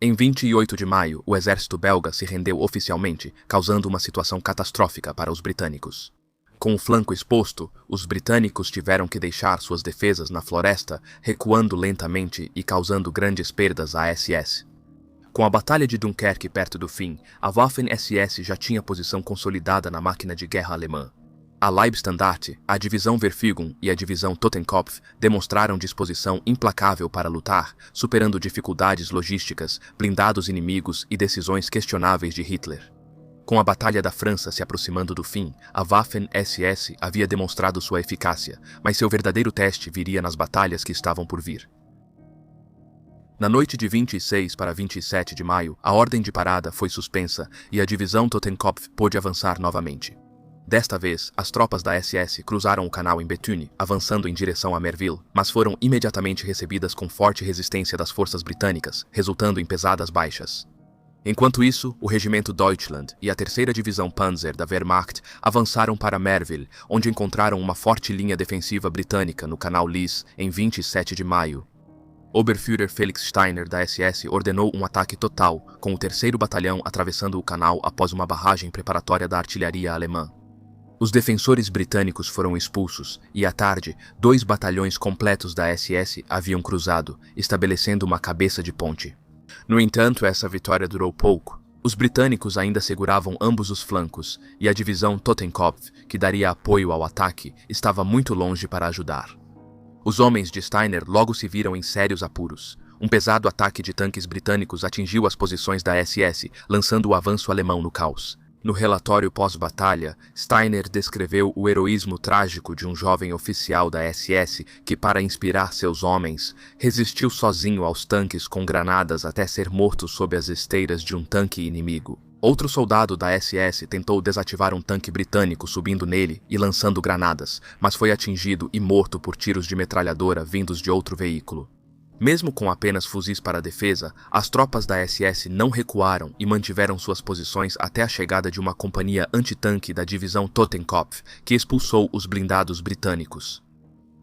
Em 28 de maio, o exército belga se rendeu oficialmente, causando uma situação catastrófica para os britânicos. Com o flanco exposto, os britânicos tiveram que deixar suas defesas na floresta, recuando lentamente e causando grandes perdas à SS. Com a Batalha de Dunkerque perto do fim, a Waffen-SS já tinha posição consolidada na máquina de guerra alemã. A Leibstandarte, a divisão Verfügung e a divisão Totenkopf demonstraram disposição implacável para lutar, superando dificuldades logísticas, blindados inimigos e decisões questionáveis de Hitler. Com a Batalha da França se aproximando do fim, a Waffen-SS havia demonstrado sua eficácia, mas seu verdadeiro teste viria nas batalhas que estavam por vir. Na noite de 26 para 27 de maio, a ordem de parada foi suspensa e a divisão Totenkopf pôde avançar novamente. Desta vez, as tropas da SS cruzaram o canal em Bethune, avançando em direção a Merville, mas foram imediatamente recebidas com forte resistência das forças britânicas, resultando em pesadas baixas. Enquanto isso, o regimento Deutschland e a 3ª Divisão Panzer da Wehrmacht avançaram para Merville, onde encontraram uma forte linha defensiva britânica no canal Lys em 27 de maio. Oberführer Felix Steiner da SS ordenou um ataque total, com o 3º Batalhão atravessando o canal após uma barragem preparatória da artilharia alemã. Os defensores britânicos foram expulsos e, à tarde, 2 batalhões completos da SS haviam cruzado, estabelecendo uma cabeça de ponte. No entanto, essa vitória durou pouco. Os britânicos ainda seguravam ambos os flancos e a divisão Totenkopf, que daria apoio ao ataque, estava muito longe para ajudar. Os homens de Steiner logo se viram em sérios apuros. Um pesado ataque de tanques britânicos atingiu as posições da SS, lançando o avanço alemão no caos. No relatório pós-batalha, Steiner descreveu o heroísmo trágico de um jovem oficial da SS que, para inspirar seus homens, resistiu sozinho aos tanques com granadas até ser morto sob as esteiras de um tanque inimigo. Outro soldado da SS tentou desativar um tanque britânico subindo nele e lançando granadas, mas foi atingido e morto por tiros de metralhadora vindos de outro veículo. Mesmo com apenas fuzis para a defesa, as tropas da SS não recuaram e mantiveram suas posições até a chegada de uma companhia antitanque da divisão Totenkopf, que expulsou os blindados britânicos.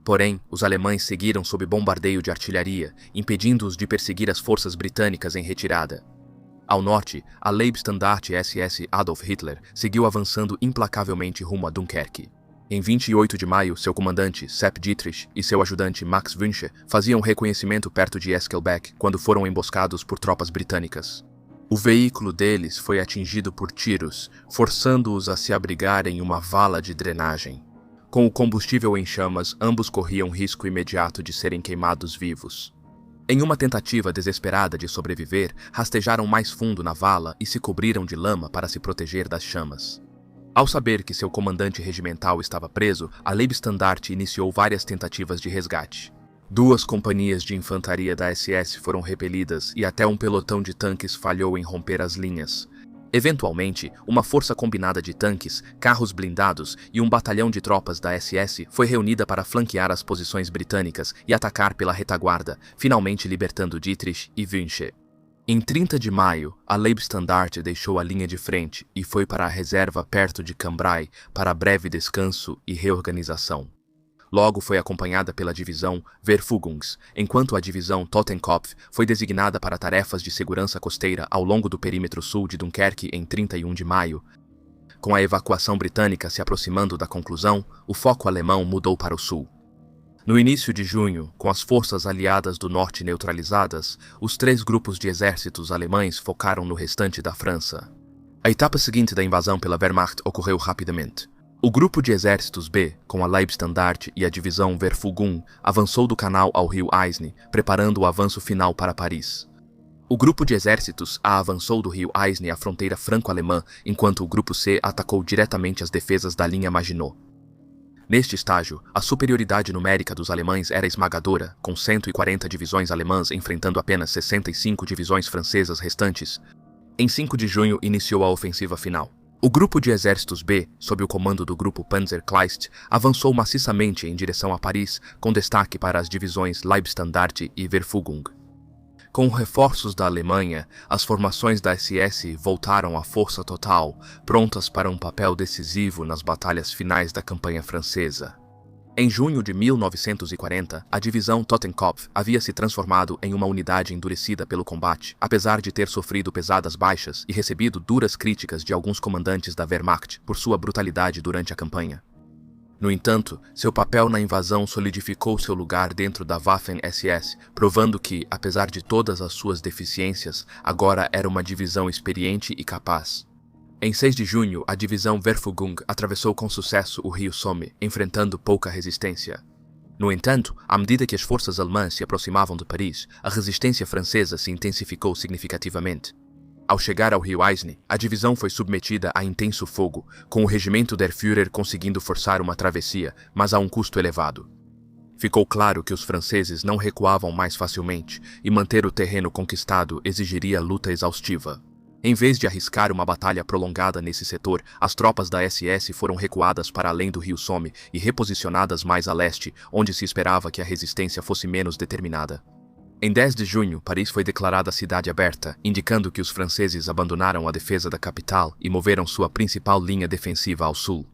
Porém, os alemães seguiram sob bombardeio de artilharia, impedindo-os de perseguir as forças britânicas em retirada. Ao norte, a Leibstandarte SS Adolf Hitler seguiu avançando implacavelmente rumo a Dunkerque. Em 28 de maio, seu comandante, Sepp Dietrich, e seu ajudante, Max Wünsche, faziam reconhecimento perto de Esquelbecq quando foram emboscados por tropas britânicas. O veículo deles foi atingido por tiros, forçando-os a se abrigar em uma vala de drenagem. Com o combustível em chamas, ambos corriam risco imediato de serem queimados vivos. Em uma tentativa desesperada de sobreviver, rastejaram mais fundo na vala e se cobriram de lama para se proteger das chamas. Ao saber que seu comandante regimental estava preso, a Leibstandarte iniciou várias tentativas de resgate. 2 companhias de infantaria da SS foram repelidas e até um pelotão de tanques falhou em romper as linhas. Eventualmente, uma força combinada de tanques, carros blindados e um batalhão de tropas da SS foi reunida para flanquear as posições britânicas e atacar pela retaguarda, finalmente libertando Dietrich e Wünsche. Em 30 de maio, a Leibstandarte deixou a linha de frente e foi para a reserva perto de Cambrai para breve descanso e reorganização. Logo foi acompanhada pela divisão Verfügungs, enquanto a divisão Totenkopf foi designada para tarefas de segurança costeira ao longo do perímetro sul de Dunkerque em 31 de maio. Com a evacuação britânica se aproximando da conclusão, o foco alemão mudou para o sul. No início de junho, com as forças aliadas do norte neutralizadas, os 3 grupos de exércitos alemães focaram no restante da França. A etapa seguinte da invasão pela Wehrmacht ocorreu rapidamente. O grupo de exércitos B, com a Leibstandarte e a divisão Verfügung, avançou do canal ao rio Aisne, preparando o avanço final para Paris. O grupo de exércitos A avançou do rio Aisne à fronteira franco-alemã, enquanto o grupo C atacou diretamente as defesas da linha Maginot. Neste estágio, a superioridade numérica dos alemães era esmagadora, com 140 divisões alemãs enfrentando apenas 65 divisões francesas restantes. Em 5 de junho iniciou a ofensiva final. O grupo de exércitos B, sob o comando do grupo Panzerkleist, avançou maciçamente em direção a Paris, com destaque para as divisões Leibstandarte e Verfügung. Com reforços da Alemanha, as formações da SS voltaram à força total, prontas para um papel decisivo nas batalhas finais da campanha francesa. Em junho de 1940, a divisão Totenkopf havia se transformado em uma unidade endurecida pelo combate, apesar de ter sofrido pesadas baixas e recebido duras críticas de alguns comandantes da Wehrmacht por sua brutalidade durante a campanha. No entanto, seu papel na invasão solidificou seu lugar dentro da Waffen-SS, provando que, apesar de todas as suas deficiências, agora era uma divisão experiente e capaz. Em 6 de junho, a divisão Verfügung atravessou com sucesso o rio Somme, enfrentando pouca resistência. No entanto, à medida que as forças alemãs se aproximavam de Paris, a resistência francesa se intensificou significativamente. Ao chegar ao rio Aisne, a divisão foi submetida a intenso fogo, com o regimento der Führer conseguindo forçar uma travessia, mas a um custo elevado. Ficou claro que os franceses não recuavam mais facilmente, e manter o terreno conquistado exigiria luta exaustiva. Em vez de arriscar uma batalha prolongada nesse setor, as tropas da SS foram recuadas para além do rio Somme e reposicionadas mais a leste, onde se esperava que a resistência fosse menos determinada. Em 10 de junho, Paris foi declarada cidade aberta, indicando que os franceses abandonaram a defesa da capital e moveram sua principal linha defensiva ao sul.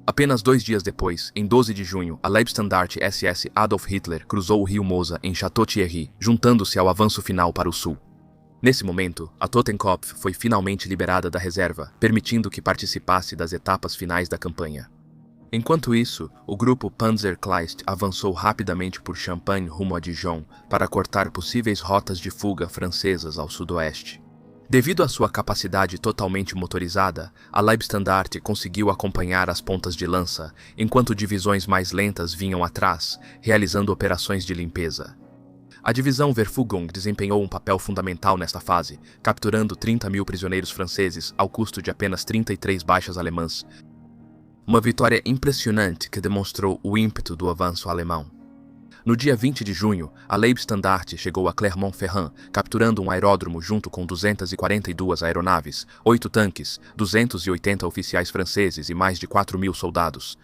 Apenas 2 dias depois, em 12 de junho, a Leibstandarte SS Adolf Hitler cruzou o rio Mosa em Château-Thierry, juntando-se ao avanço final para o sul. Nesse momento, a Totenkopf foi finalmente liberada da reserva, permitindo que participasse das etapas finais da campanha. Enquanto isso, o grupo Panzerkleist avançou rapidamente por Champagne rumo a Dijon para cortar possíveis rotas de fuga francesas ao sudoeste. Devido à sua capacidade totalmente motorizada, a Leibstandarte conseguiu acompanhar as pontas de lança, enquanto divisões mais lentas vinham atrás, realizando operações de limpeza. A divisão Verfügung desempenhou um papel fundamental nesta fase, capturando 30.000 prisioneiros franceses ao custo de apenas 33 baixas alemãs. Uma vitória impressionante que demonstrou o ímpeto do avanço alemão. No dia 20 de junho, a Leibstandarte chegou a Clermont-Ferrand, capturando um aeródromo junto com 242 aeronaves, 8 tanques, 280 oficiais franceses e mais de 4.000 soldados.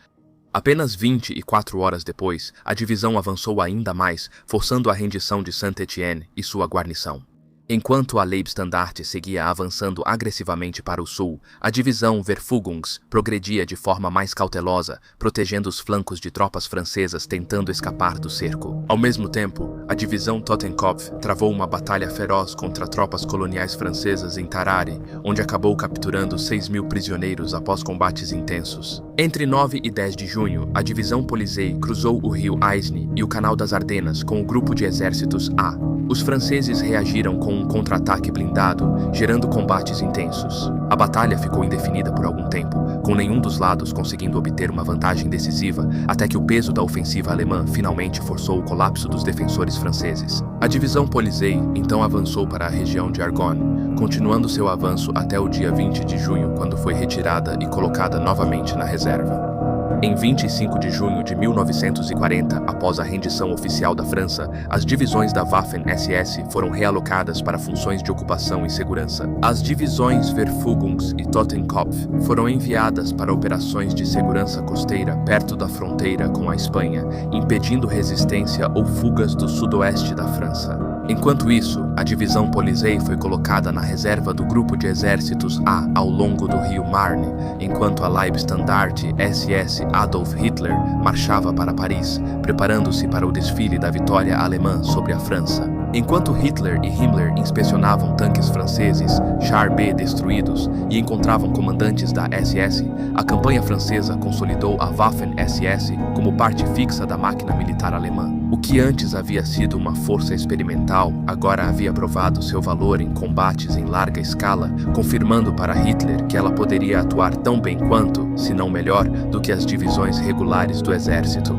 Apenas 24 horas depois, a divisão avançou ainda mais, forçando a rendição de Saint-Étienne e sua guarnição. Enquanto a Leibstandarte seguia avançando agressivamente para o sul, a divisão Verfügungs progredia de forma mais cautelosa, protegendo os flancos de tropas francesas tentando escapar do cerco. Ao mesmo tempo, a divisão Totenkopf travou uma batalha feroz contra tropas coloniais francesas em Tarare, onde acabou capturando 6.000 prisioneiros após combates intensos. Entre 9 e 10 de junho, a divisão Polizei cruzou o rio Aisne e o Canal das Ardenas com o grupo de exércitos A. Os franceses reagiram com um contra-ataque blindado, gerando combates intensos. A batalha ficou indefinida por algum tempo, com nenhum dos lados conseguindo obter uma vantagem decisiva, até que o peso da ofensiva alemã finalmente forçou o colapso dos defensores franceses. A divisão Polizei então avançou para a região de Argonne, continuando seu avanço até o dia 20 de junho, quando foi retirada e colocada novamente na reserva. Em 25 de junho de 1940, após a rendição oficial da França, as divisões da Waffen-SS foram realocadas para funções de ocupação e segurança. As divisões Verfügungs e Totenkopf foram enviadas para operações de segurança costeira perto da fronteira com a Espanha, impedindo resistência ou fugas do sudoeste da França. Enquanto isso, a divisão Polizei foi colocada na reserva do grupo de exércitos A ao longo do rio Marne, enquanto a Leibstandarte SS Adolf Hitler marchava para Paris, preparando-se para o desfile da vitória alemã sobre a França. Enquanto Hitler e Himmler inspecionavam tanques franceses, Char B destruídos, e encontravam comandantes da SS, a campanha francesa consolidou a Waffen-SS como parte fixa da máquina militar alemã. O que antes havia sido uma força experimental, agora havia provado seu valor em combates em larga escala, confirmando para Hitler que ela poderia atuar tão bem quanto, se não melhor, do que as divisões regulares do exército.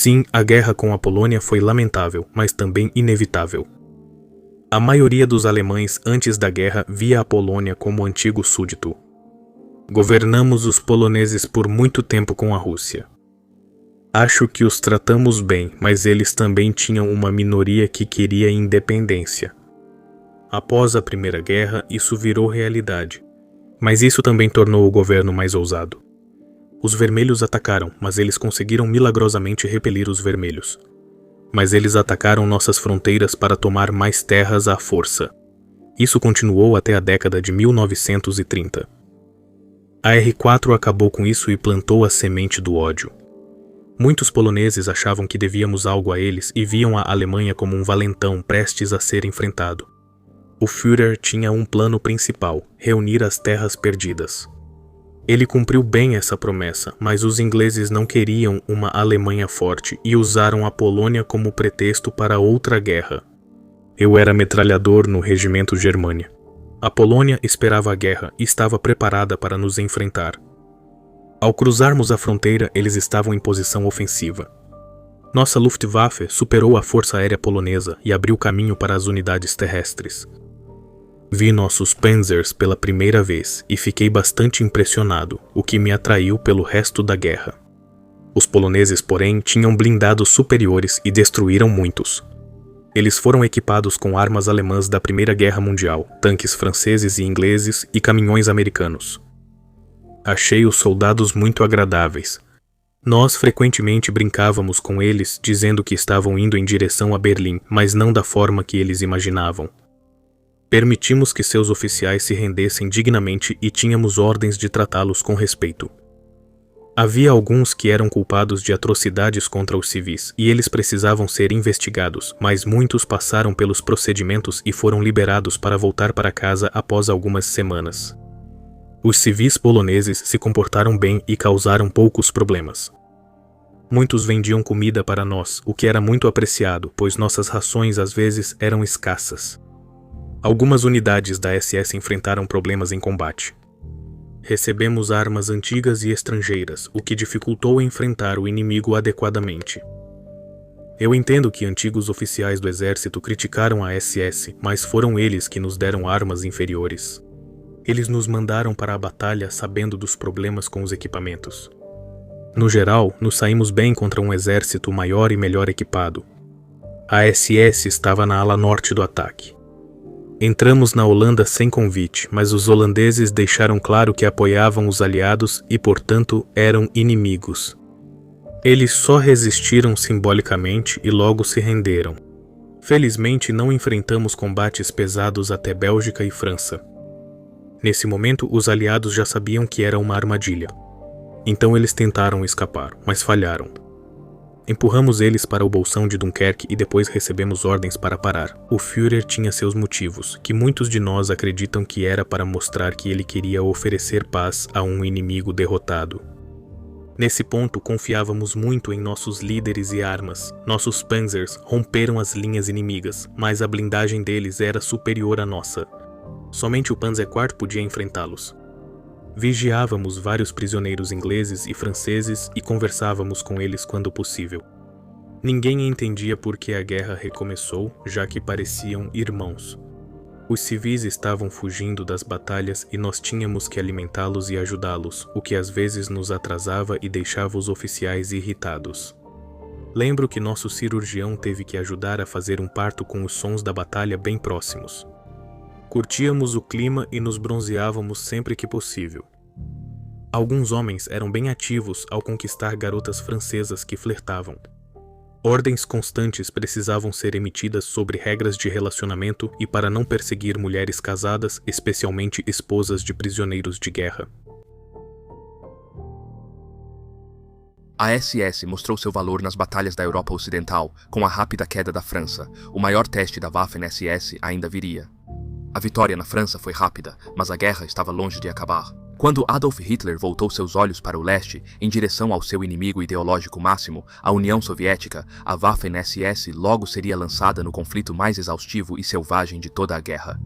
Sim, a guerra com a Polônia foi lamentável, mas também inevitável. A maioria dos alemães antes da guerra via a Polônia como antigo súdito. Governamos os poloneses por muito tempo com a Rússia. Acho que os tratamos bem, mas eles também tinham uma minoria que queria independência. Após a Primeira Guerra, isso virou realidade, mas isso também tornou o governo mais ousado. Os vermelhos atacaram, mas eles conseguiram milagrosamente repelir os vermelhos. Mas eles atacaram nossas fronteiras para tomar mais terras à força. Isso continuou até a década de 1930. A R4 acabou com isso e plantou a semente do ódio. Muitos poloneses achavam que devíamos algo a eles e viam a Alemanha como um valentão prestes a ser enfrentado. O Führer tinha um plano principal: reunir as terras perdidas. Ele cumpriu bem essa promessa, mas os ingleses não queriam uma Alemanha forte e usaram a Polônia como pretexto para outra guerra. Eu era metralhador no regimento Germânia. A Polônia esperava a guerra e estava preparada para nos enfrentar. Ao cruzarmos a fronteira, eles estavam em posição ofensiva. Nossa Luftwaffe superou a força aérea polonesa e abriu caminho para as unidades terrestres. Vi nossos Panzers pela primeira vez e fiquei bastante impressionado, o que me atraiu pelo resto da guerra. Os poloneses, porém, tinham blindados superiores e destruíram muitos. Eles foram equipados com armas alemãs da Primeira Guerra Mundial, tanques franceses e ingleses e caminhões americanos. Achei os soldados muito agradáveis. Nós frequentemente brincávamos com eles, dizendo que estavam indo em direção a Berlim, mas não da forma que eles imaginavam. Permitimos que seus oficiais se rendessem dignamente e tínhamos ordens de tratá-los com respeito. Havia alguns que eram culpados de atrocidades contra os civis e eles precisavam ser investigados, mas muitos passaram pelos procedimentos e foram liberados para voltar para casa após algumas semanas. Os civis poloneses se comportaram bem e causaram poucos problemas. Muitos vendiam comida para nós, o que era muito apreciado, pois nossas rações às vezes eram escassas. Algumas unidades da SS enfrentaram problemas em combate. Recebemos armas antigas e estrangeiras, o que dificultou enfrentar o inimigo adequadamente. Eu entendo que antigos oficiais do exército criticaram a SS, mas foram eles que nos deram armas inferiores. Eles nos mandaram para a batalha sabendo dos problemas com os equipamentos. No geral, nos saímos bem contra um exército maior e melhor equipado. A SS estava na ala norte do ataque. Entramos na Holanda sem convite, mas os holandeses deixaram claro que apoiavam os aliados e, portanto, eram inimigos. Eles só resistiram simbolicamente e logo se renderam. Felizmente, não enfrentamos combates pesados até Bélgica e França. Nesse momento, os aliados já sabiam que era uma armadilha. Então eles tentaram escapar, mas falharam. Empurramos eles para o bolsão de Dunkerque e depois recebemos ordens para parar. O Führer tinha seus motivos, que muitos de nós acreditam que era para mostrar que ele queria oferecer paz a um inimigo derrotado. Nesse ponto, confiávamos muito em nossos líderes e armas. Nossos panzers romperam as linhas inimigas, mas a blindagem deles era superior à nossa. Somente o Panzer IV podia enfrentá-los. Vigiávamos vários prisioneiros ingleses e franceses e conversávamos com eles quando possível. Ninguém entendia por que a guerra recomeçou, já que pareciam irmãos. Os civis estavam fugindo das batalhas e nós tínhamos que alimentá-los e ajudá-los, o que às vezes nos atrasava e deixava os oficiais irritados. Lembro que nosso cirurgião teve que ajudar a fazer um parto com os sons da batalha bem próximos. Curtíamos o clima e nos bronzeávamos sempre que possível. Alguns homens eram bem ativos ao conquistar garotas francesas que flertavam. Ordens constantes precisavam ser emitidas sobre regras de relacionamento e para não perseguir mulheres casadas, especialmente esposas de prisioneiros de guerra. A SS mostrou seu valor nas batalhas da Europa Ocidental, com a rápida queda da França. O maior teste da Waffen-SS ainda viria. A vitória na França foi rápida, mas a guerra estava longe de acabar. Quando Adolf Hitler voltou seus olhos para o leste, em direção ao seu inimigo ideológico máximo, a União Soviética, a Waffen-SS logo seria lançada no conflito mais exaustivo e selvagem de toda a guerra.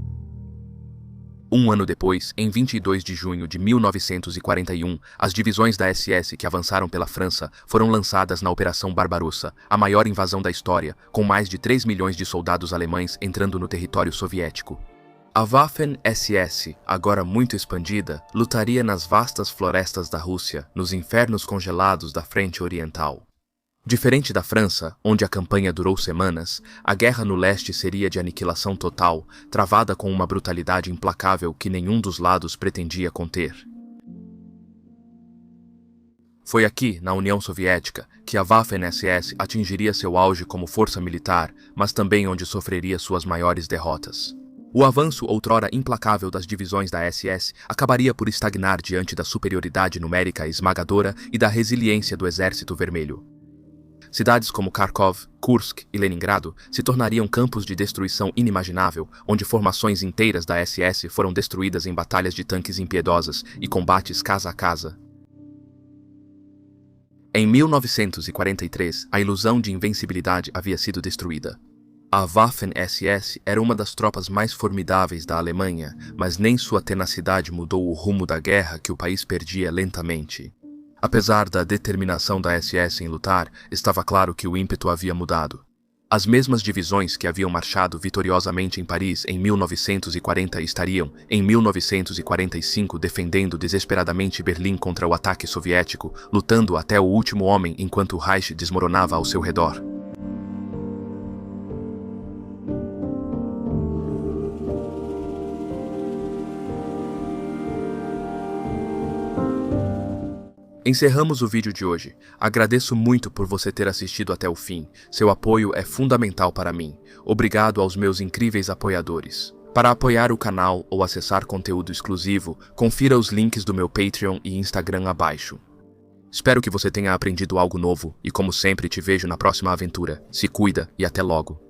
Um ano depois, em 22 de junho de 1941, as divisões da SS que avançaram pela França foram lançadas na Operação Barbarossa, a maior invasão da história, com mais de 3 milhões de soldados alemães entrando no território soviético. A Waffen-SS, agora muito expandida, lutaria nas vastas florestas da Rússia, nos infernos congelados da frente oriental. Diferente da França, onde a campanha durou semanas, a guerra no leste seria de aniquilação total, travada com uma brutalidade implacável que nenhum dos lados pretendia conter. Foi aqui, na União Soviética, que a Waffen-SS atingiria seu auge como força militar, mas também onde sofreria suas maiores derrotas. O avanço outrora implacável das divisões da SS acabaria por estagnar diante da superioridade numérica esmagadora e da resiliência do Exército Vermelho. Cidades como Kharkov, Kursk e Leningrado se tornariam campos de destruição inimaginável, onde formações inteiras da SS foram destruídas em batalhas de tanques impiedosas e combates casa a casa. Em 1943, a ilusão de invencibilidade havia sido destruída. A Waffen-SS era uma das tropas mais formidáveis da Alemanha, mas nem sua tenacidade mudou o rumo da guerra que o país perdia lentamente. Apesar da determinação da SS em lutar, estava claro que o ímpeto havia mudado. As mesmas divisões que haviam marchado vitoriosamente em Paris em 1940 estariam, em 1945, defendendo desesperadamente Berlim contra o ataque soviético, lutando até o último homem enquanto o Reich desmoronava ao seu redor. Encerramos o vídeo de hoje. Agradeço muito por você ter assistido até o fim. Seu apoio é fundamental para mim. Obrigado aos meus incríveis apoiadores. Para apoiar o canal ou acessar conteúdo exclusivo, confira os links do meu Patreon e Instagram abaixo. Espero que você tenha aprendido algo novo e, como sempre, te vejo na próxima aventura. Se cuida e até logo.